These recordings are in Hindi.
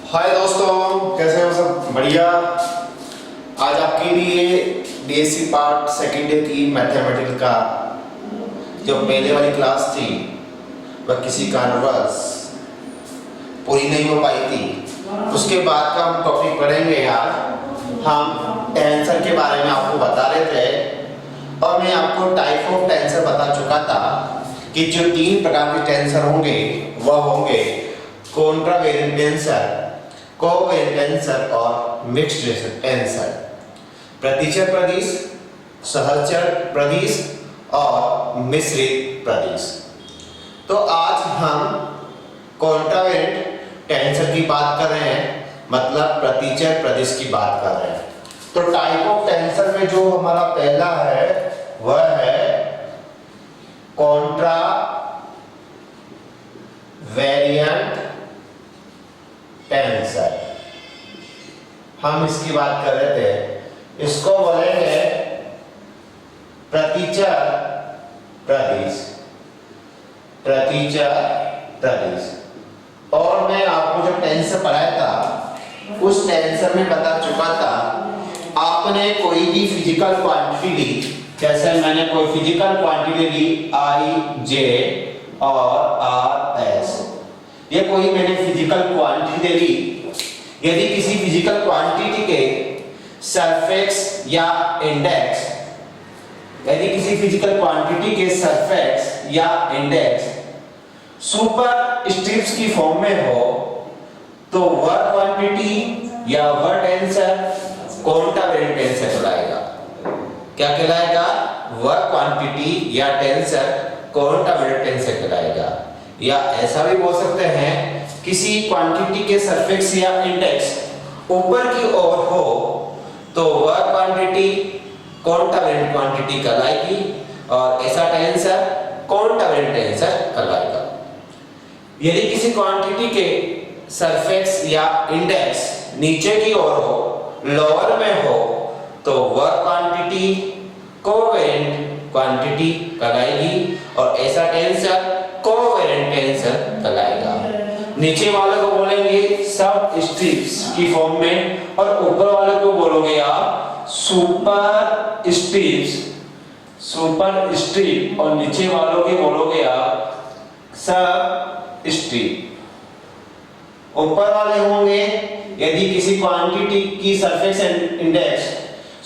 हाय दोस्तों, कैसे हो सब? बढ़िया। आज आपके लिए बीएससी पार्ट सेकेंड ईयर की मैथमेटिक्स का जो पहले वाली क्लास थी वह किसी कारणवश पूरी नहीं हो पाई थी। उसके बाद का हम टॉपिक पढ़ेंगे। आज हम टेंसर के बारे में आपको बता रहे थे और मैं आपको टाइप ऑफ टेंसर बता चुका था कि जो 3 प्रकार के टेंसर होंगे वह होंगे कॉन्ट्रावेरिएंट टेंसर, कोवेरिएंट टेंसर और मिक्स्ड टेंसर। प्रतिचर प्रदिश, सहचर प्रदिश और मिश्रित प्रदिश। तो आज हम कॉन्ट्रावेरिएंट टेंसर की बात कर रहे हैं, मतलब प्रतिचर प्रदिश की बात कर रहे हैं। तो टाइप ऑफ टेंसर में जो हमारा पहला है वह है कॉन्ट्रा वेरिएंट टेंसर। हम इसकी बात कर रहे थे, इसको बोलेंगे प्रतिचर प्रदिश, प्रतिचर प्रदिश। और मैं आपको जो टेंसर पढ़ाया था उस टेंसर में बता चुका था, आपने कोई भी फिजिकल क्वांटिटी ली, जैसे मैंने कोई फिजिकल क्वांटिटी ली आई जे और आर एस, ये कोई मैंने फिजिकल क्वांटिटी ली। यदि किसी फिजिकल क्वांटिटी के सरफेक्स या इंडेक्स, यदि किसी फिजिकल क्वांटिटी के सरफेक्स या इंडेक्स सुपर स्ट्रिप्स की फॉर्म में हो तो वह क्वांटिटी या वह टेंसर कॉन्ट्रावेरिएंट टेंसर कहलाएगा। क्या कहलाएगा? वह क्वांटिटी या टेंसर कॉन्ट्रावेरिएंट टेंसर कहलाएगा। या ऐसा भी बोल सकते हैं, किसी क्वांटिटी के सरफेक्स या इंडेक्स ऊपर की ओर हो तो वह क्वांटिटी कॉन्ट्रावेरिएंट क्वांटिटी कहलाएगी और ऐसा टेंसर कॉन्ट्रावेरिएंट टेंसर कहलाएगा। यदि किसी क्वांटिटी के सरफेक्स या इंडेक्स नीचे की ओर हो, लोअर में हो, तो वह क्वांटिटी कोवेरिएंट क्वांटिटी कहलाएगी और ऐसा टेंसर कोवेरिएंट टेंसर कहलाएगा। नीचे वाले को बोलेंगे सब स्ट्रिप्स की फॉर्म में और ऊपर वाले को बोलोगे आप सुपर स्ट्रिप्स, सुपर स्ट्रिप, और नीचे वालों के बोलोगे आप सब स्ट्रिप। ऊपर वाले होंगे यदि किसी क्वांटिटी की सरफेस इंडेक्स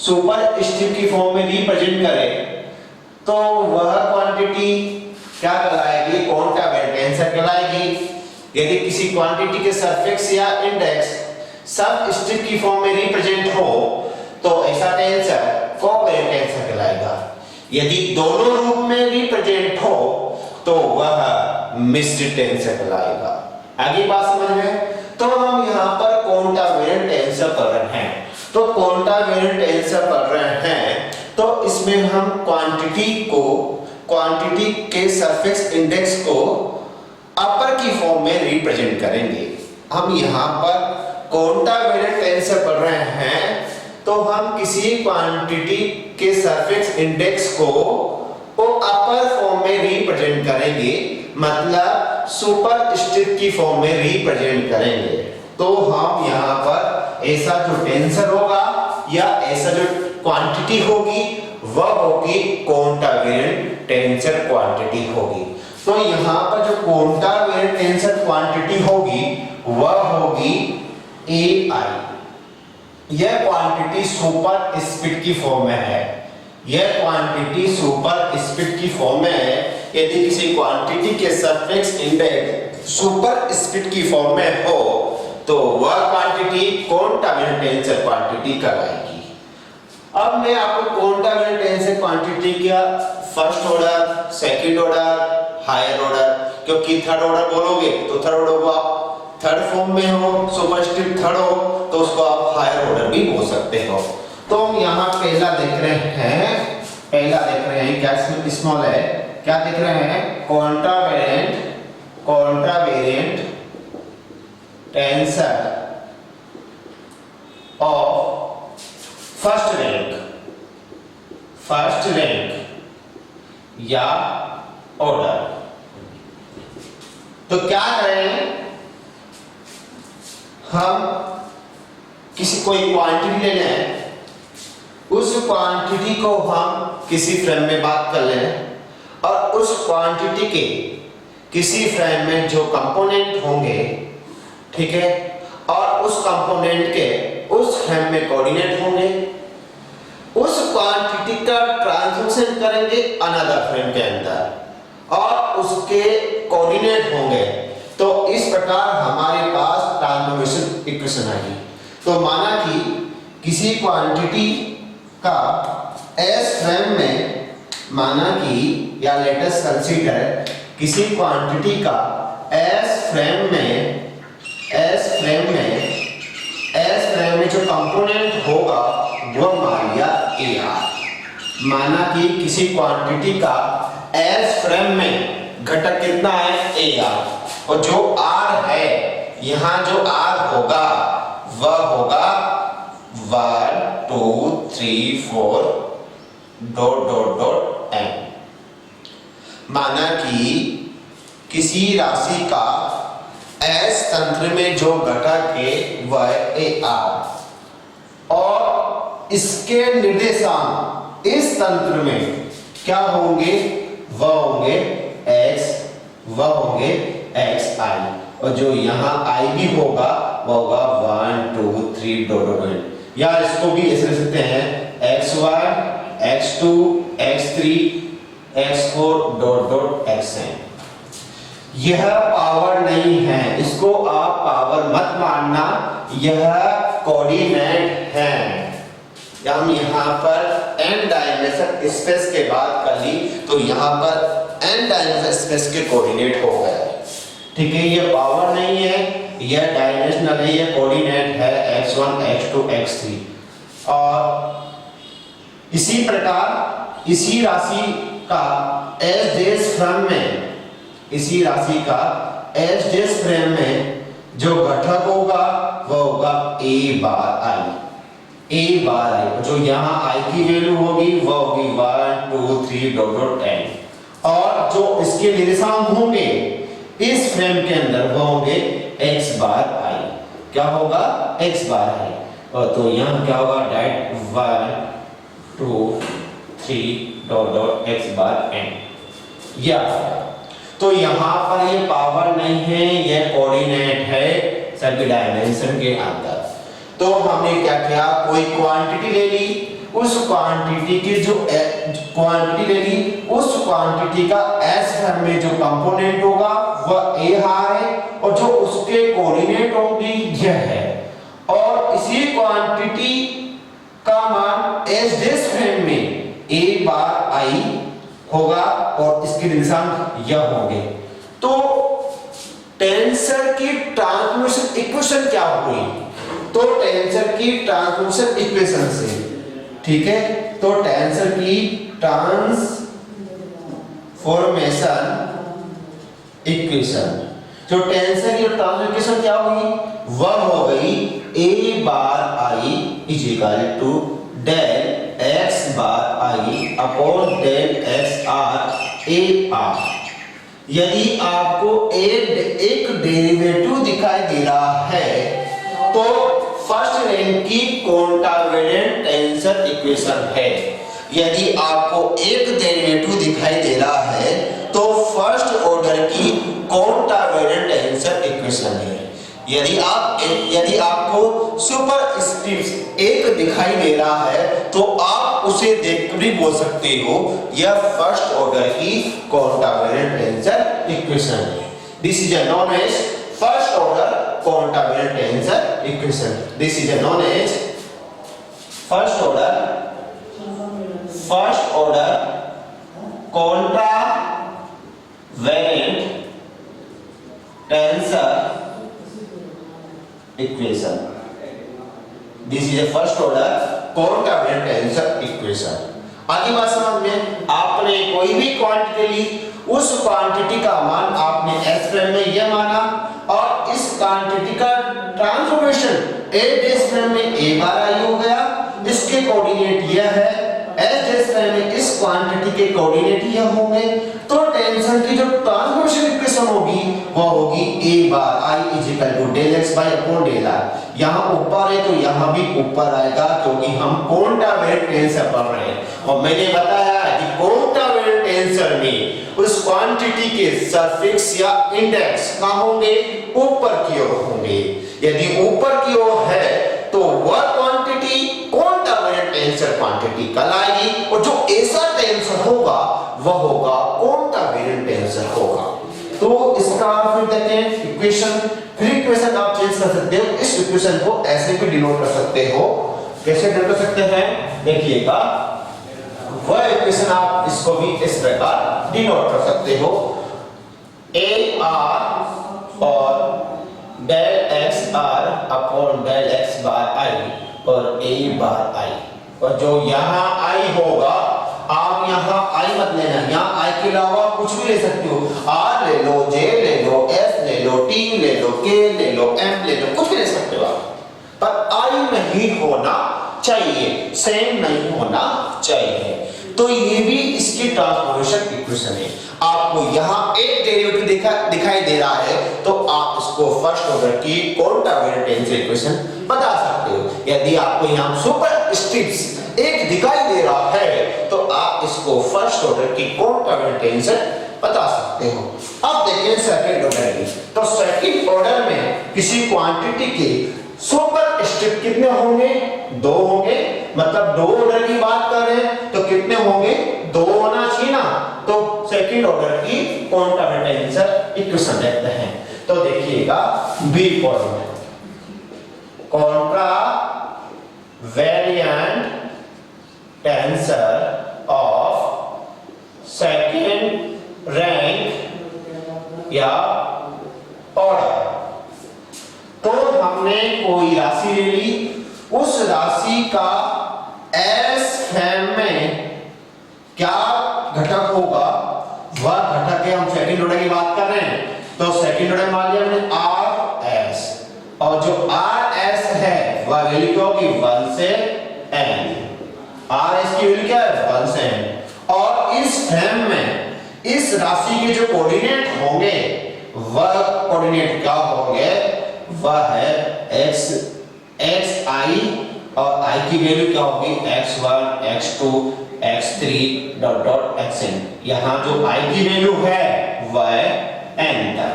सुपर स्ट्रिप की फॉर्म में रिप्रेजेंट करे तो वह क्वांटिटी क्या कहलाएगी? कॉन्ट्रावेरिएंट टेंसर कहलाएगी। यदि किसी क्वांटिटी के सरफेक्स या इंडेक्स सब स्ट्रिप की फॉर्म में रिप्रेजेंट हो तो ऐसा टेंसर कोवेरिएंट टेंसर कहलाएगा। यदि दोनों रूप में रिप्रेजेंट हो तो वह मिश्रित टेंसर कहलाएगा। आगे बात समझ में? तो हम यहाँ पर कॉन्ट्रावेरिएंट टेंसर पढ़ रहे हैं। तो कॉन्ट्रावेरिएंट टेंसर पढ़ रहे हैं तो इसमें हम क्वांटिटी के सरफेक्स इंडेक्स को अपर की फॉर्म में रिप्रेजेंट करेंगे। हम यहाँ पर कॉन्ट्रावेरिएंट टेंसर पढ़ रहे हैं तो हम किसी क्वांटिटी के सरफेक्स इंडेक्स को अपर फॉर्म में रिप्रेजेंट करेंगे, मतलब सुपर स्ट्रिप की फॉर्म में रिप्रेजेंट करेंगे। तो हम यहाँ पर ऐसा जो टेंसर होगा या ऐसा जो क्वांटिटी होगी वह होगी कॉन्ट्रावेरिएंट टेंसर क्वांटिटी होगी। तो यहाँ पर जो कॉन्ट्रावेरिएंट टेंसर क्वांटिटी होगी वह होगी AI। यह क्वांटिटी सुपर स्ट्रिप की फॉर्म में है, यह क्वांटिटी सुपर स्ट्रिप की फॉर्म में है। यदि किसी क्वांटिटी के सरफेक्स इंडेक्स सुपर स्ट्रिप की फॉर्म में हो तो वह क्वांटिटी कॉन्ट्रावेरिएंट टेंसर क्वांटिटी कहलाएगी। अब मैं आपको कॉन्ट्रावेरिएंट टेंसर क्वांटिटी का first order, second order, higher order, क्योंकि थर्ड ऑर्डर बोलोगे तो थर्ड ऑर्डर को आप थर्ड फॉर्म में हो, सुपर स्ट्रिप थर्ड हो तो उसको आप हायर ऑर्डर भी बोल सकते हो। तो हम यहाँ पहला देख रहे हैं, क्या इसमें स्मॉल है, क्या देख रहे हैं? कॉन्ट्रावेरिएंट टेंसर ऑफ फर्स्ट रैंक या ऑर्डर। तो क्या करें? हम किसी कोई क्वांटिटी ले लें, उस क्वांटिटी को हम किसी फ्रेम में बात कर लें और उस क्वांटिटी के किसी फ्रेम में जो कंपोनेंट होंगे, ठीक है, और उस कंपोनेंट के उस फ्रेम में कोऑर्डिनेट होंगे, उस क्वांटिटी का ट्रांसफॉर्मेशन करेंगे अनदर फ्रेम के अंदर और उसके कोऑर्डिनेट होंगे। तो इस प्रकार हमारे पास ट्रांसफॉर्मेशन इक्वेशन आएगी। तो माना कि किसी क्वांटिटी का एस फ्रेम में, माना कि या लेट अस कंसीडर किसी क्वांटिटी का एस फ्रेम में जो कंपोनेंट होगा वो मान लिया ए आर। माना कि किसी क्वांटिटी का एस फ्रेम में घटक कितना है ए आर, और जो आर है यहां जो आर होगा वह होगा 1 2 3 4 डॉट डॉट डॉट एन। माना कि किसी राशि का एस तंत्र में जो घटक है वह ए आर और इसके निर्देशांक इस तंत्र में क्या होंगे, वह होंगे एक्स आई, और जो यहाँ आई भी होगा वह होगा 1 2 3 डॉट डॉट एन। या इसको भी ऐसे लिख सकते हैं x1 x2 x3 x4 dot dot xn। यह पावर नहीं है, इसको आप पावर मत मानना, यह कोऑर्डिनेट है। हम यहाँ पर n डायमेंशन स्पेस के बात कर ली तो यहाँ पर n डायमेंशन स्पेस के कोऑर्डिनेट हो गए, ठीक है। ये पावर नहीं है, यह डायमेंशनल है, यह कोऑर्डिनेट है x1 x2 x3। और इसी प्रकार इसी राशि का एस डेस फ्रेम में, इसी राशि का एस डेस फ्रेम में जो घटक होगा वह होगा ए बार आई, जो यहाँ आई की वैल्यू होगी वह होगी 1 2 3 डॉट डॉट एन, और जो इसके निर्देशांक होंगे इस फ्रेम के अंदर वह होंगे x बार आई। क्या होगा, x बार आई। और तो यहाँ क्या होगा, डायरेक्ट 1 2 3 डॉट डॉट x बार n। या तो यहाँ पर ये पावर नहीं है, यह कोऑर्डिनेट है सभी डायमेंशन के अंदर। तो हमने क्या किया, कोई क्वांटिटी ले ली, उस क्वांटिटी की जो क्वांटिटी ले ली, उस क्वांटिटी का एस फ्रेम में जो कंपोनेंट होगा वह ए आर है और जो उसके कोऑर्डिनेट होंगी यह है, और इसी क्वांटिटी का मान एस डेस फ्रेम में ए बार आई होगा और इसके निर्देशांक यह होंगे। तो टेंसर की ट्रांसफॉर्मेशन इक्वेशन क्या हुई, तो टेंसर की ट्रांसफॉर्मेशन इक्वेशन से, ठीक है। तो टेंसर की ट्रांसफॉर्मेशन इक्वेशन, जो टेंसर की ट्रांसफॉर्मेशन इक्वेशन क्या हुई, वह हो गई A bar I is equal to del x bar I upon del x R A R. यदि आपको एक डेरिवेटिव दिखाई दे रहा है तो फर्स्ट रैंक की कोंटावेलेंट टेंसर इक्वेशन है। यदि आपको एक डेरिवेटिव दिखाई दे रहा है तो फर्स्ट ऑर्डर की कोंटावेलेंट टेंसर इक्वेशन है। यदि आपको सुपरस्क्रिप्ट एक दिखाई दे रहा है तो आप उसे देख भी बोल सकते हो यह फर्स्ट ऑर्डर की कोंटावेलेंट टेंसर इक्वेशन है। This is known as first order contravariant tensor equation. This is known as first order contravariant tensor equation. This is a first order contravariant tensor equation. आगे बात समझ में, आपने कोई भी क्वांटिटी ली, उस क्वांटिटी का मान आपने एस फ्रेम में यह माना और इस क्वांटिटी का ट्रांसफॉर्मेशन ए डेस फ्रेम में ए बार आई हो गया, इसके कोऑर्डिनेट यह है, एस डेस फ्रेम में इस क्वांटिटी के कोऑर्डिनेट यह होंगे। तो टेंसर की जो ट्रांसफॉर्मेशन इक्वेशन होगी वो होगी a bar i is equal to del x by upon del r। यहाँ ऊपर है तो यहाँ भी ऊपर आएगा क्योंकि हम कोंटावेरिएंट टेंसर पढ़ रहे हैं और मैंने बताया कि कोंटावेरिएंट टेंसर में उस क्वांटिटी के सफिक्स या इंडेक्स कहाँ होंगे, ऊपर की ओर होंगे। यदि ऊपर की ओर है तो वह क्वांटिटी कोंटावेरिएंट टेंसर क्वांटिटी कहलाएगी और जो ऐसा टेंसर होगा वह होगा कोंटावेरिएंट टेंसर होगा। तो इसका फिर देखें इक्वेशन, फिर इक्वेशन आप चेंज कर सकते हो। इस इक्वेशन को ऐसे भी डिनोट कर सकते हो, कैसे डिनोट कर सकते हैं देखिएगा, वह इक्वेशन आप इसको भी इस प्रकार डिनोट कर सकते हो, a r और del x R upon del x bar I और a बार आई, और जो यहाँ i होगा आप यहाँ i मत लेना, यहाँ i के अलावा कुछ भी ले सकते हो, r ले लो, j ले लो, s ले लो, t ले लो, k ले लो, m ले लो, कुछ भी ले सकते हो आप, पर i नहीं होना चाहिए, सेम नहीं होना चाहिए। तो ये भी इसकी ट्रांसफॉर्मेशन इक्वेशन है। आपको यहाँ एक डेरिवेटिव दिखाई दे रहा है तो आप इसको फर्स्ट ऑर्डर की कोंटावेरिएंट टेंसर इक्वेशन बता सकते हो। यदि आपको यहाँ सुपर स्ट्रिप्स एक दिखाई दे रहा है तो आप इसको फर्स्ट ऑर्डर की कोंटावेरिएंट टेंसर बता सकते हो। अब देखिए सेकंड ऑर्डर की, तो सेकंड ऑर्डर में किसी क्वांटिटी के सुपर स्ट्रिप कितने होंगे, दो होंगे, मतलब दो ऑर्डर की बात कर रहे हैं तो कितने होंगे, दो होना चाहिए ना। तो सेकंड ऑर्डर की कोंटावेरिएंट टेंसर इक्वेशन देखते हैं। तो देखिएगा b form contravariant tensor of second rank या ऑर्डर। तो हमने कोई राशि ले ली, उस राशि का एस फॉर्म में क्या घटक होगा, वह घटक है, हम सेकंड ऑर्डर की बात कर रहे हैं। तो सेकंड ऑर्डर मान लिया हमने आर एस, और जो आर एस है वह वैल्यू क्या होगी 1 से n, आर एस की वैल्यू क्या है 1 से n। और इस फॉर्म में इस राशि के जो कोऑर्डिनेट होंगे वह कोऑर्डिनेट क्या होंगे, वह है x i और i की वैल्यू क्या होगी x1 x2 x3 dot dot xn। यहां जो i की वैल्यू है वह n तक,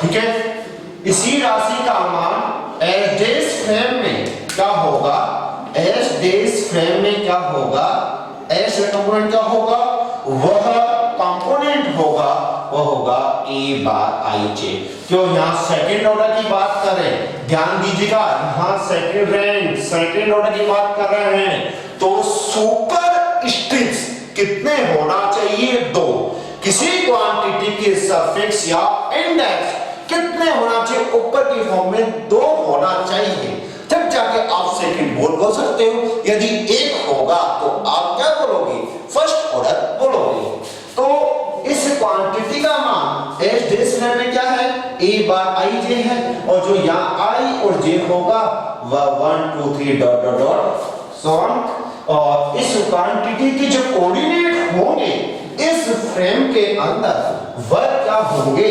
ठीक है। इसी राशि का मान s डेश फ्रेम में क्या होगा, s डेश फ्रेम में क्या होगा, s कंपोनेंट क्या होगा, वह कंपोनेंट होगा वह होगा a बार i j। क्यों यहाँ सेकंड ऑर्डर की बात कर रहे हैं, ध्यान दीजिएगा, यहाँ सेकंड रैंक सेकंड ऑर्डर की बात कर रहे हैं। तो सुपर स्ट्रिप्स कितने होना चाहिए, दो। किसी क्वांटिटी के सफिक्स या इंडेक्स कितने होना चाहिए, ऊपर की फॉर्म में दो होना चाहिए, तब जाके आप सेकंड बोल सकते हो। यदि एक होगा तो आप क्या बोलोगे, फर्स्ट ऑर्डर बोलोगे। तो इस क्वांटिटी का मान एस डेश में क्या है, a बार i j है, और जो यहाँ i और j होगा वह 1 2 3 dot dot dot so on. और इस क्वांटिटी की जो कोऑर्डिनेट होंगे इस फ्रेम के अंदर वह क्या होंगे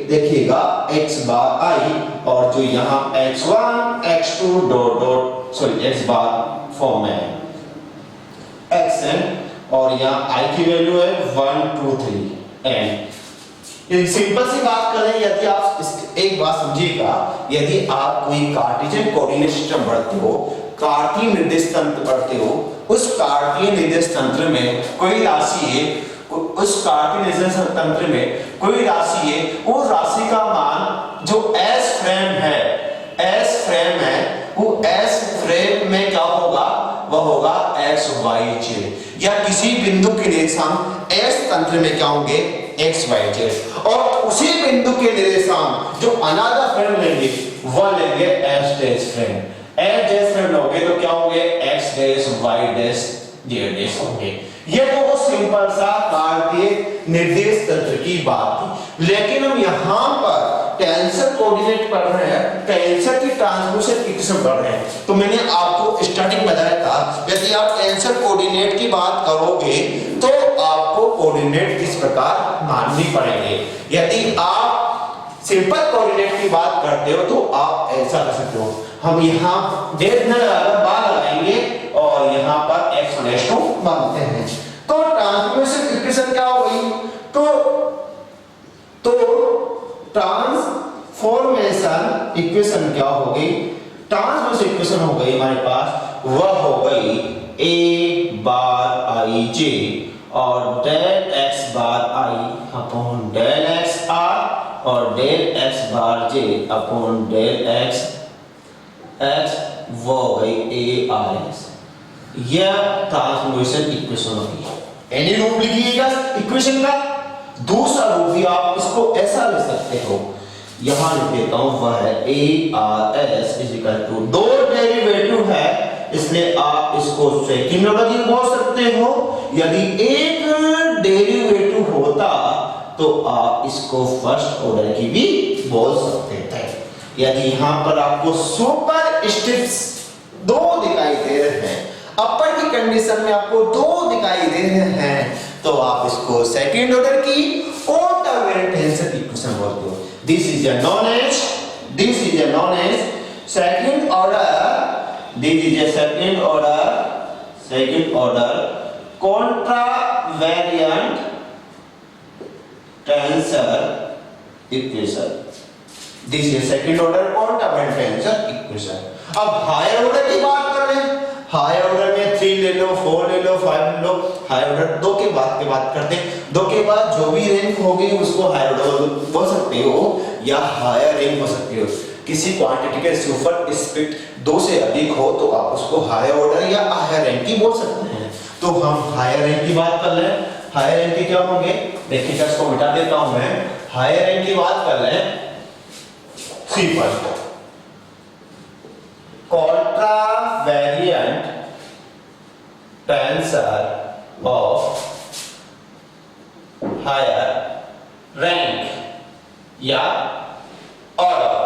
देखिएगा, x बार i, और जो यहाँ x1 x2 dot dot sorry x बार फॉर्म है xn, और यहाँ i की वैल्यू है 1 2 3 n। सिंपल सी बात करें, यदि आप एक बात समझिएगा, यदि आप कोई कार्टेशियन कोऑर्डिनेट सिस्टम पढ़ते हो, कार्तीय निर्देश तंत्र पढ़ते हो, उस कार्तीय निर्देश तंत्र में कोई राशि है, उस कार्तीय निर्देश तंत्र में कोई राशि है, वो राशि का मान जो s फ्रेम है, s फ्रेम है, वो s फ्रेम में क्या होगा, वह होगा x y z, या किसी बिंदु के निर्देशांक s तंत्र में क्या होंगे x y z, और उसी बिंदु के निर्देशांक जो अनादर फ्रेम लेंगे वह लेंगे s dash frame. s dash frame लोगे तो क्या होंगे x dash y dash z dash होंगे। ये तो वो सिंपल सा कार्तीय निर्देश तंत्र की बात थी, लेकिन हम यहाँ पर टेंसर कोऑर्डिनेट पढ़ रहे हैं, टेंसर की ट्रांसमिशन इक्वेशन पढ़ रहे हैं। तो मैंने आपको स्टार्टिंग बताया था, यदि आप टेंसर कोऑर्डिनेट की बात करोगे तो आपको कोऑर्डिनेट इस प्रकार माननी पड़ेंगे। यदि आप सिंपल कोऑर्डिनेट की बात करते हो तो आप ऐसा कर सकते हो, हम यहाँ डेट न लगाकर बार लगाएंगे और यहाँ पर x डैश को मानते हैं। तो ट्रांसफॉर्मेशन इक्वेशन क्या हो गई, तो ट्रांसफॉर्मेशन इक्वेशन क्या हो गई, ट्रांसफॉर्मेशन इक्वेशन हो गई हमारे पास, वह हो गई a बार i j और del x bar i upon del x r और del x bar j upon del x वो हो गई a r s। यह ट्रांसफॉर्मेशन इक्वेशन होगी। एनी रूप लिखिएगा इक्वेशन का, दूसरा रूप भी आप इसको ऐसा ले सकते हो, यहां लिख देता हूं, वह है a r s is equal to, दो डेरिवेटिव है इसलिए आप इसको सेकंड ऑर्डर की बोल सकते हो, यदि एक डेरिवेटिव होता तो आप इसको फर्स्ट ऑर्डर की भी बोल सकते थे। यदि यहां पर आपको सुपर स्ट्रिप्स दो दिखाई दे रहे हैं, अपर की कंडीशन में आपको दो दिखाई दे रहे हैं, तो आप इसको सेकंड ऑर्डर की कोवेरिएंट टेंसर इक्वेशन बोलते हो। This is known as second order, this is second order contravariant tensor equation, this is second order contravariant tensor equation. अब हायर ऑर्डर की बात कर रहे हैं, हायर ऑर्डर में 3 ले लो, 4 ले लो, 5 ले लो, हायर ऑर्डर 2 के बाद की बात करते हैं। 2 के बाद जो भी रैंक होगी उसको हायर ऑर्डर बोल सकते हो या हायर रैंक हो सकते हो। किसी क्वांटिटी के सुपर स्क्रिप्ट 2 से अधिक हो तो आप उसको हायर ऑर्डर या हायर रैंक की बोल सकते हैं। तो हम हायर रैंक की बात कर लें, हायर रैंक के क्या होंगे, देखिएगा इसको मिटा देता हूं मैं। हायर रैंक की बात कर लें, simple contravariant tensor of higher rank या order।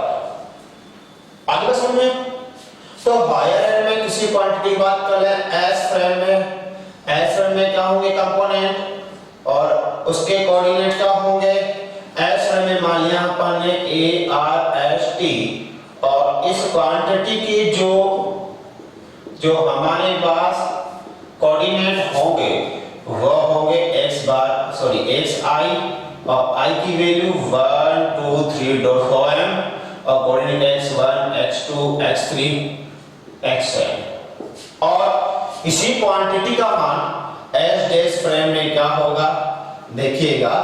आगे समझ में, तो हायर रैंक में किसी क्वांटिटी की बात कर लें, एस फ्रेम में क्या होंगे कंपोनेंट और उसके कोऑर्डिनेट क्या होंगे, एस फ्रेम में मान लिया अपन ने ए आर एस टी, और इस क्वांटिटी की जो हमारे पास कोऑर्डिनेट होंगे वह होंगे x i और i की वैल्यू 1 2 3.4m और coordinate x1 x2 x3 xn। और इसी क्वांटिटी का मान s डैश फ्रेम में क्या होगा, देखिएगा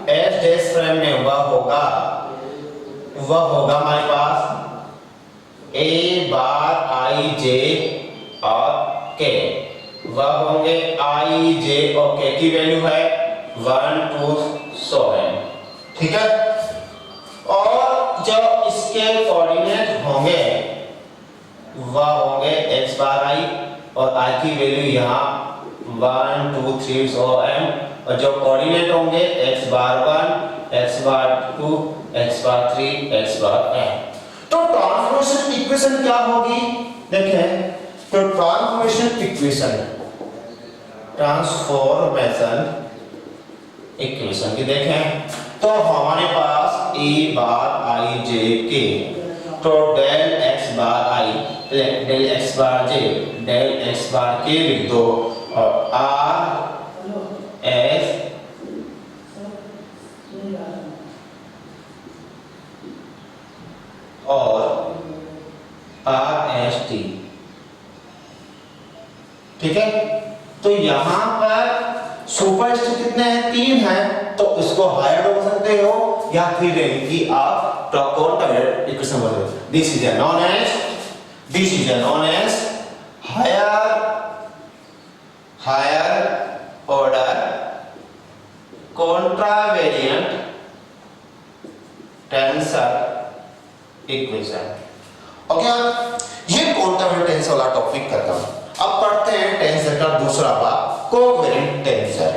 s डैश फ्रेम में वह होगा हमारे पास a बार i j और k, वह होंगे i j और k की वैल्यू है 1 2 7, ठीक है। और जो इसके कोऑर्डिनेट होंगे वह होंगे x बार i और i की वैल्यू यहाँ 1 2 3 7m, और जो कोऑर्डिनेट होंगे x बार 1 x बार 2 x बार 3 x बार n। तो ट्रांसफॉर्मेशन इक्वेशन क्या होगी, देखें तो ट्रांसफॉर्मेशन इक्वेशन की देखें तो हमारे पास a bar i j k, तो del x bar i del x bar j del x bar k लिख दो और r s और RST, ठीक है। तो यहां पर सुपरस्क्रिप्ट कितने हैं, 3 हैं, तो इसको हायर बोल सकते हो या फिर रैंक की आप कॉन्ट्रावेरिएंट इक्वेशन बोल सकते हो। This is known as higher order contravariant tensor equation. Okay, ये कॉन्ट्रावेरिएंट टेंसर वाला टॉपिक खत्म। अब पढ़ते हैं टेंसर का दूसरा भाग, कोवेरिएंट टेंसर।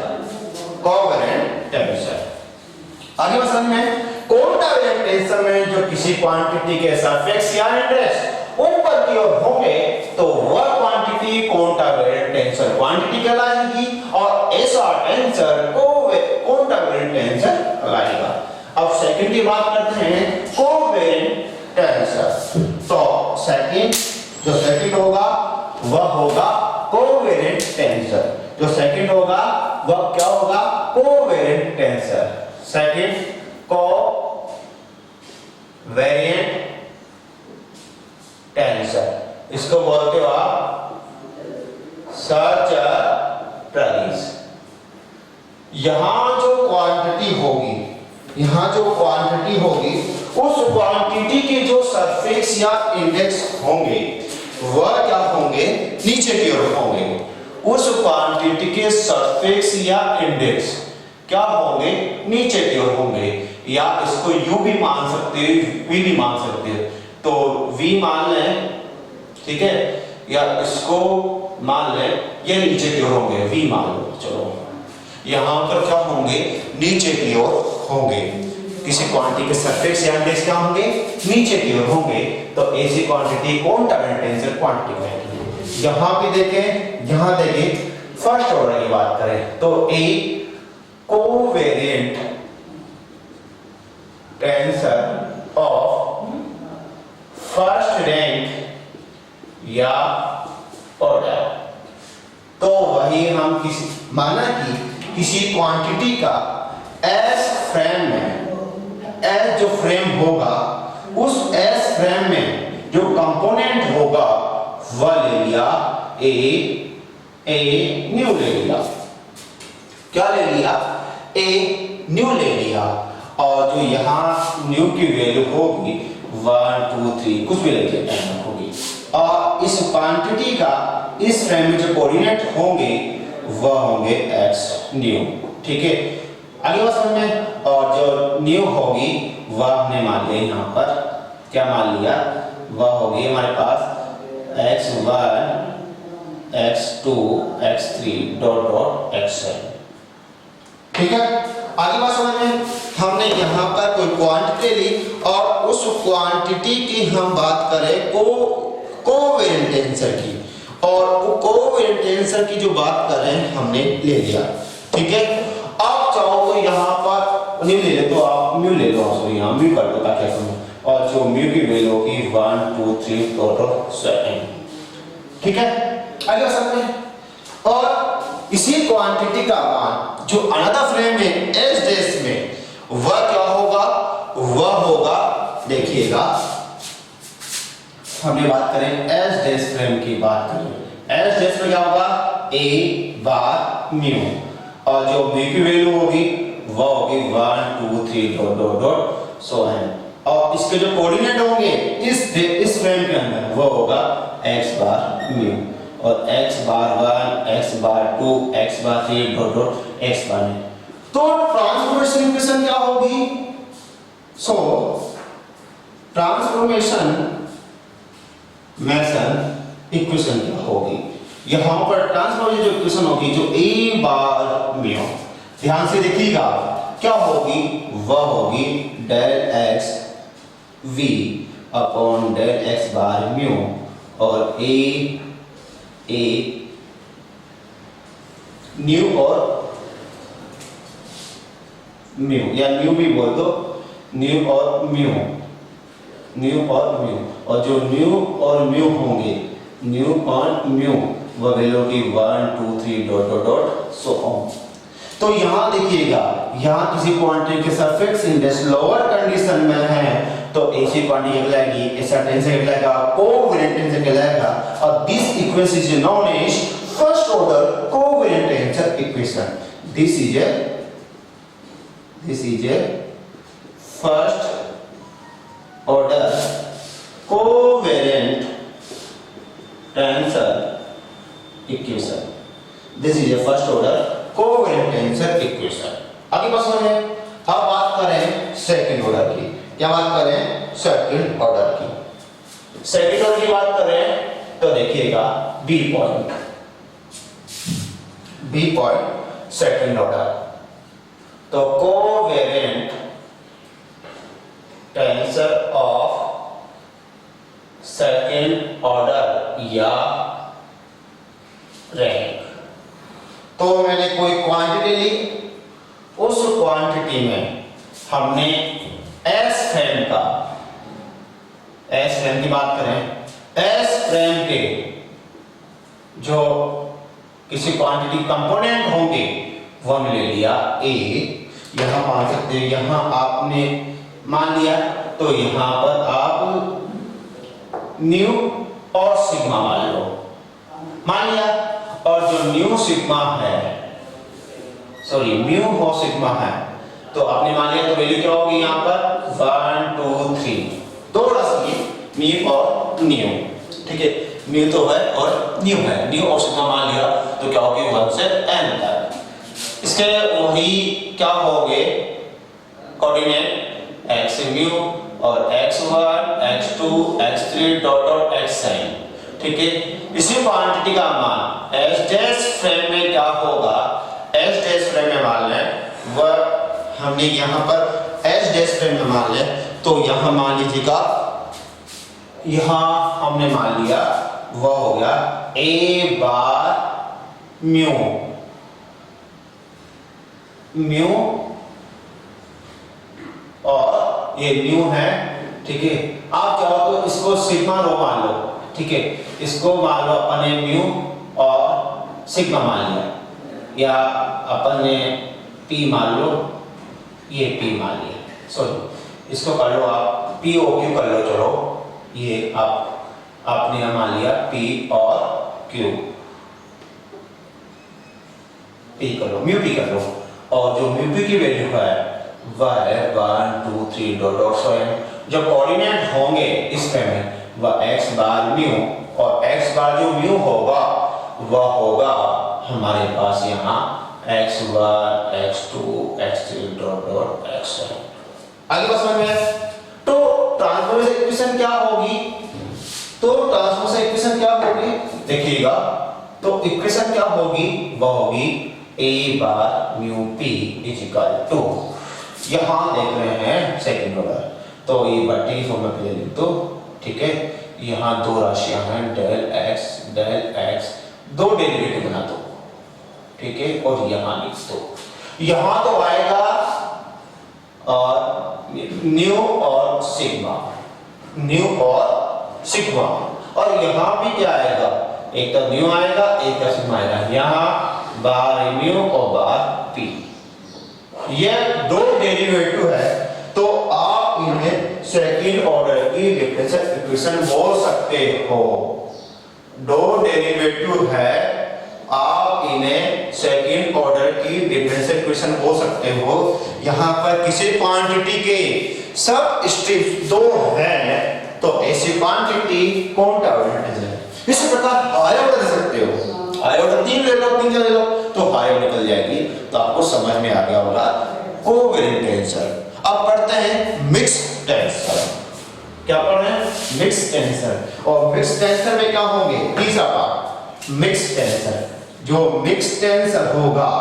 आगे समझ में, कॉन्ट्रावेरिएंट टेंसर में जो किसी क्वांटिटी के सफिक्स या इंडेक्स ऊपर की ओर होंगे तो वह क्वांटिटी कॉन्ट्रावेरिएंट टेंसर क्वांटिटी कहलाएगी और ऐसा टेंसर कॉन्ट्रावेरिएंट टेंसर कहलाएगा। अब सेकंड की बात करते हैं कोवेरिएंट टेंसर। तो सेकंड जो सेकंड होगा वह होगा कोवेरिएंट टेंसर। जो सेकंड होगा वह क्या होगा? Covariant tensor. Second covariant tensor, इसको बोलते हो आप सर्चरलीज। यहां जो क्वांटिटी होगी उस क्वांटिटी के जो सरफेस या इंडेक्स होंगे वह क्या होंगे? नीचे की ओर होंगे। उस क्वांटिटी के सरफेस या इंडेक्स क्या होंगे? नीचे की ओर होंगे। या इसको यू भी मान सकते हो, वी भी मान सकते हो। तो वी मान लें, ठीक है, या इसको मान लें ये नीचे की ओर होंगे, वी मान लो। चलो यहां पर क्या होंगे? नीचे की ओर होंगे। किसी क्वांटिटी के सरफेस या इंडेक्स क्या होंगे? नीचे की ओर होंगे। तो ऐसी क्वांटिटी कौन टेंसर क्वांटिटी में? यहां पे देखें, यहां देखें फर्स्ट ऑर्डर की बात करें तो a covariant tensor of first rank या ऑर्डर। तो वही हम माना कि किसी क्वांटिटी का एस फ्रेम में, एस जो फ्रेम होगा उस एस फ्रेम में जो कंपोनेंट होगा वह ले लिया ए न्यू ले लिया। क्या ले लिया? ए न्यू ले लिया। और जो यहाँ न्यू की वैल्यू होगी 1 2 3 कुछ भी लेके n होगी। और इस क्वांटिटी का इस फ्रेम में जो कोऑर्डिनेट होंगे वह होंगे x न्यू। ठीक है, आगे बात समझ में। और जो न्यू होगी वह हमने मान लिया, यहाँ पर क्या मान लिया? वह होगी हमारे पास x1 x2 x3 dot dot xn। ठीक है, आगे बात समझ में। हमने यहाँ पर कोई क्वांटिटी ली और उस क्वांटिटी की हम बात करें कोवेरिएंट टेंसर की, और कोवेरिएंट टेंसर की जो बात करें हमने ले लिया। ठीक है, आप चाहो तो यहाँ पर म्यू ले ले, तो आप म्यू ले लो, सॉरी यहाँ म्यू कर दो ताकि समझो। और जो म्यू की वैल्यू होगी 1 2 3 टोटल 7। ठीक है, आगे समझे। और इसी क्वांटिटी का मान जो अनदर फ्रेम में एस डेस में वह क्या होगा? वह होगा, देखिएगा, हमने बात करें एस डेस फ्रेम की बात करें, एस डेस में क्या होगा? ए बार म्यू। और जो म्यू की वैल्यू होगी वह होगी 1 2 3 dot dot dot so on. और इसके जो कोऑर्डिनेट होंगे इस फ्रेम के अंदर वो होगा x बार म्यू, और x बार 1 x बार 2 x बार 3 डॉट डॉट x बार। तो ट्रांसफॉर्मेशन इक्वेशन क्या होगी? सो ट्रांसफॉर्मेशन इक्वेशन क्या होगी? यहां पर ट्रांसफॉर्मेशन जो इक्वेशन होगी जो a बार म्यू, ध्यान से देखिएगा क्या होगी? वह होगी del x v upon del x bar mu, और a न्यू और म्यू, या न्यू भी बोल दो, न्यू और म्यू, और जो न्यू और म्यू होंगे, न्यू और म्यू वह वैल्यू की 1 2 3 dot dot dot so on. तो यहाँ देखिएगा, यहाँ किसी क्वांटिटी के सरफेस इंडेक्स लोअर कंडीशन में है तो ऐसी क्वांटिटी कहलाएगी, ऐसा टेंसर कहलाएगा, कोवेरिएंट टेंसर कहलाएगा। और this equation is known as first order covariant tensor equation. This is a first order covariant tensor equation. This is a first order covariant tensor equation. आगे बात समझे। अब बात करें सेकंड ऑर्डर की। क्या बात करें? सेकंड ऑर्डर की। सेकंड ऑर्डर की बात करें तो देखिएगा बी पॉइंट सेकंड ऑर्डर। तो covariant tensor of second order या रैंक। तो मैंने कोई क्वांटिटी ली, उस क्वांटिटी में हमने एस फ्रेम की बात करें, एस फ्रेम के जो किसी क्वांटिटी कंपोनेंट होंगे वो हमने ले लिया ए, यहां मान सकते हैं, यहां आपने मान लिया तो यहां पर आप न्यू और सिग्मा मान लिया, और जो न्यू सिग्मा है, सॉरी म्यू और सिग्मा है, तो आपने मान लिया तो वैल्यू क्या होगी यहाँ पर 1 2 3 दो राशि म्यू और न्यू, ठीक है, म्यू तो है और न्यू है, न्यू और सिग्मा मान लिया तो क्या होगी 1 से n तक। इसके वही क्या होंगे कोऑर्डिनेट x म्यू और x1 x2 x3 dot xn, ठीक है। इसी क्वांटिटी का मान एस डैश फ्रेम में क्या होगा, एस डैश फ्रेम में मान लें, वह हमने यहाँ पर एस डैश फ्रेम में मान लें तो यहाँ मान लीजिएगा, यहाँ हमने मान लिया वह हो गया a बार म्यू और ये म्यू है, ठीक है। आप चाहो तो इसको सिग्मा रो मान लो, ठीक है, इसको मान लो अपन ने म्यू और सिग्मा मान लिया, या अपन ने पी मान लो, ये पी मान लिया, सॉरी इसको कर लो आप पी ओ क्यू कर लो, चलो ये आपने मान लिया पी और क्यू, पी कर लो, म्यू पी कर लो, और जो म्यू पी की वैल्यू है वह है 1 2 3 डॉट सो एन। जब कोऑर्डिनेट होंगे इस फ्रेम में वह x बार म्यू और x बार जो म्यू होगा वह होगा हमारे पास यहाँ x1 x2 x3 dot xn। आगे बात समझ में? तो ट्रांसफॉर्मेशन इक्वेशन क्या होगी, देखिएगा, तो इक्वेशन क्या होगी, वह होगी a bar mu p is equal to, यहां देख रहे हैं सेकंड ऑर्डर, तो ये बट्टी फॉर्म में पहले लिख दो, ठीक है। यहाँ दो राशियां हैं डेल x दो डेरिवेटिव बना दो, ठीक है, और यहाँ लिख दो, यहाँ तो आएगा और न्यू और सिग्मा, और यहाँ भी क्या आएगा, एक तो न्यू आएगा एक तो सिग्मा आएगा, यहाँ बार म्यू और बार पी, ये दो डेरिवेटिव है, तो आप इन्हें सेकंड ऑर्डर की डिफरेंशियल इक्वेशन बोल सकते हो। दो डेरिवेटिव है, आप इन्हें सेकंड ऑर्डर की डिफरेंशियल इक्वेशन बोल सकते हो। यहाँ पर किसी क्वांटिटी के सब स्टेप्स दो हैं, तो ऐसी क्वांटिटी कौन सा ऑर्डर है, इसी प्रकार हायर ऑर्डर दे सकते हो, हायर ऑर्डर 3 ले लो, 3 ले लो तो हायर निकल जाएगी, तो आपको समझ में आ गया होगा कोवेरिएंट टेंसर। अब पढ़ते हैं मिक्स टेंसर। क्या पढ़ रहे हैं, मिक्स टेंसर, और मिक्स टेंसर में क्या होंगे, तीसरा पार्ट मिक्स टेंसर। जो मिक्स टेंसर होगा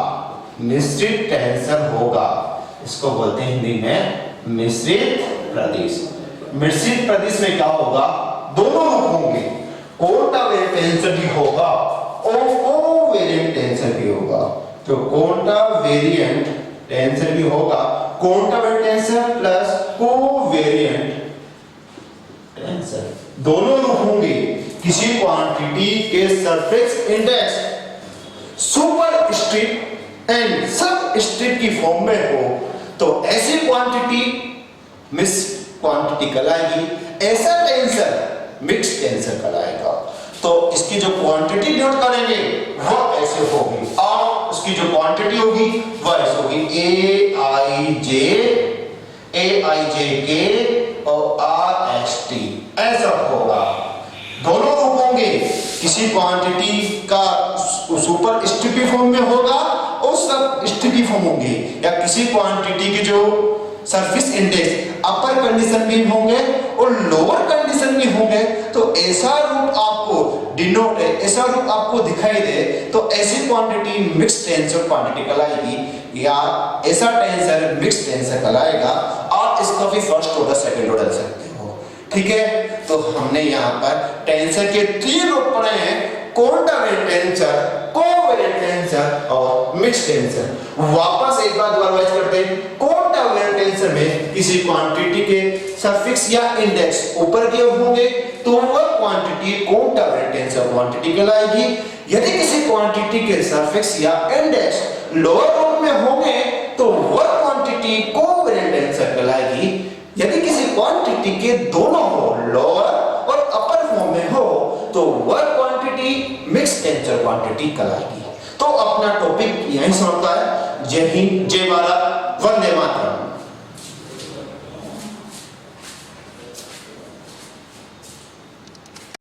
मिश्रित टेंसर होगा, इसको बोलते हैं हिंदी में मिश्रित प्रदेश। मिश्रित प्रदेश में क्या होगा, दोनों रूप होंगे, कोंटावेरिएंट टेंसर भी होगा और कोवेरिएंट टेंसर भी होगा। तो कोंटावेरिएंट टेंसर भी होगा, कोंटावेरिएंट टेंसर प्लस कोवेरिएंट टेंसर, दोनों रूप होंगे। किसी क्वांटिटी के surface index super strip and सब स्ट्रिप की फॉर्म में हो तो ऐसी क्वांटिटी मिक्स क्वांटिटी कहलाएगी, ऐसा टेंसर मिक्स टेंसर कहलाएगा। तो इसकी जो क्वांटिटी नोट करेंगे वो ऐसे होगी, और उसकी जो क्वांटिटी होगी वो ऐसे होगी aij के और rst, ऐसा होगा। दोनों रूप होंगे, किसी क्वांटिटी का सुपर स्ट्रिपी फॉर्म में होगा और सब स्ट्रिपी फॉर्म होंगे, या किसी क्वांटिटी के जो सरफेस इंडेक्स अपर कंडीशन में होंगे और लोअर कंडीशन में होंगे। तो ऐसा रूप आपको डिनोट है, ऐसा रूप आपको दिखाई दे तो ऐसी क्वांटिटी मिक्स टेंसर क्वांटिटी कहलाएगी, या ऐसा टेंसर मिक्स टेंसर कहलाएगा। और इसका भी फर्स्ट ऑर्डर सेकंड ऑर्डर दे सकते हो, ठीक है। तो हमने यहाँ पर टेंसर के 3 रूप पढ़े हैं, कोंटावेरिएंट टेंसर, कोवेरिएंट टेंसर और मिक्स टेंसर। वापस एक बार दोबारा वाइज करते हैं। कोंटावेरिएंट टेंसर में किसी क्वांटिटी के सफिक्स या इंडेक्स ऊपर के होंगे तो वह क्वांटिटी कोवेरिएंट टेंसर क्वांटिटी कहलाएगी। यदि किसी क्वांटिटी के सफिक्स या इंडेक्स लोअर रूप में होंगे तो वह क्वांटिटी कोवेरिएंट टेंसर कहलाएगी। यदि किसी क्वांटिटी के दोनों हो, लोअर और अपर फॉर्म में हो, तो वह क्वांटिटी मिक्स टेंसर क्वांटिटी कहलाएगी। तो अपना टॉपिक यहीं समाप्त है। जय हिंद, जय भारत, वंदे मातरम।